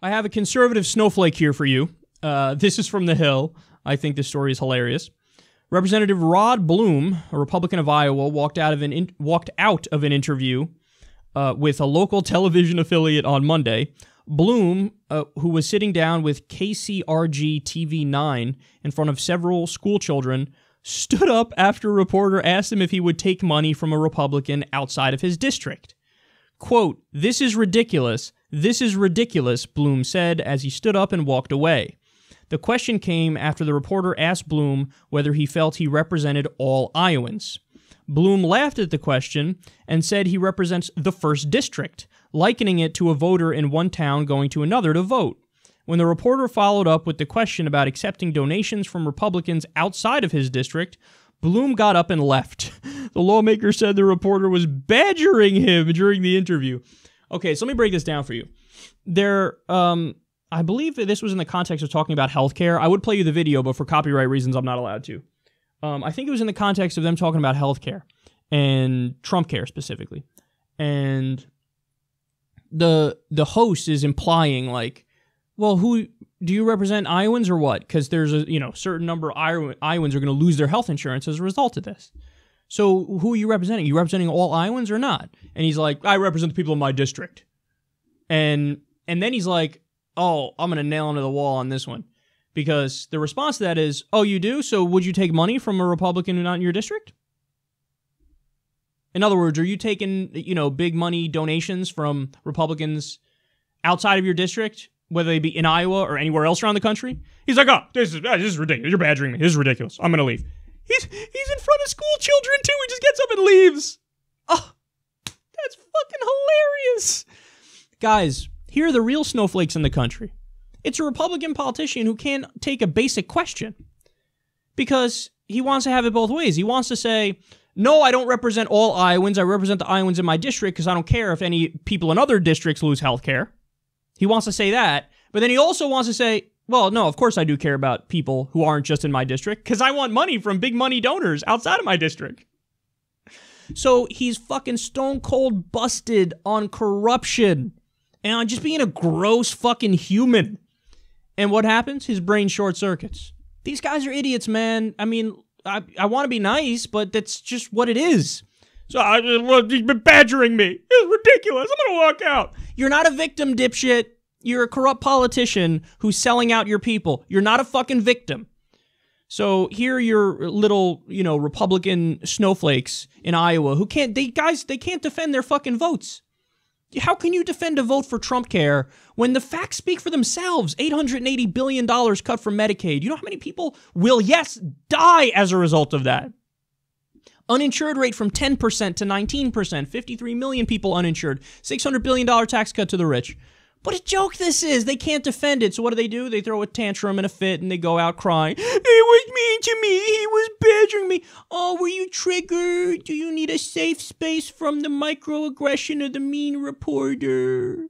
I have a conservative snowflake here for you. This is from The Hill. I think this story is hilarious. Representative Rod Bloom, a Republican of Iowa, walked out of an interview with a local television affiliate on Monday. Bloom, who was sitting down with KCRG TV9 in front of several school children, stood up after a reporter asked him if he would take money from a Republican outside of his district. Quote, "This is ridiculous. This is ridiculous," Bloom said as he stood up and walked away. The question came after the reporter asked Bloom whether he felt he represented all Iowans. Bloom laughed at the question and said he represents the 1st District, likening it to a voter in one town going to another to vote. When the reporter followed up with the question about accepting donations from Republicans outside of his district, Bloom got up and left. The lawmaker said the reporter was badgering him during the interview. Okay, so let me break this down for you. I believe that this was in the context of talking about healthcare. I would play you the video, but for copyright reasons, I'm not allowed to. I think it was in the context of them talking about healthcare and Trump care specifically. And the host is implying like, well, who do you represent, Iowans or what? Because there's a certain number of Iowans are going to lose their health insurance as a result of this. So who are you representing? Are you representing all Iowans or not? And he's like, I represent the people in my district. And then he's like, oh, I'm going to nail him to the wall on this one. Because the response to that is, oh, you do? So would you take money from a Republican who's not in your district? In other words, are you taking, big money donations from Republicans outside of your district, whether they be in Iowa or anywhere else around the country? He's like, oh, this is ridiculous. You're badgering me. This is ridiculous. I'm going to leave. He's in front of school children, too. He just gets up and leaves. Oh, that's fucking hilarious. Guys, here are the real snowflakes in the country. It's a Republican politician who can't take a basic question because he wants to have it both ways. He wants to say, no, I don't represent all Iowans. I represent the Iowans in my district because I don't care if any people in other districts lose health care. He wants to say that, but then he also wants to say, well, no, of course I do care about people who aren't just in my district because I want money from big money donors outside of my district. So he's fucking stone cold busted on corruption and on just being a gross fucking human. And what happens? His brain short circuits. These guys are idiots, man. I mean, I want to be nice, but that's just what it is. So he's been badgering me. It's ridiculous. I'm going to walk out. You're not a victim, dipshit. You're a corrupt politician who's selling out your people. You're not a fucking victim. So here are your little, Republican snowflakes in Iowa who can't defend their fucking votes. How can you defend a vote for Trump care when the facts speak for themselves? $880 billion cut from Medicaid. You know how many people will, yes, die as a result of that? Uninsured rate from 10% to 19%. 53 million people uninsured. $600 billion tax cut to the rich. What a joke this is. They can't defend it. So what do? They throw a tantrum and a fit and they go out crying. It was mean to me. He was badgering me. Oh, were you triggered? Do you need a safe space from the microaggression of the mean reporter?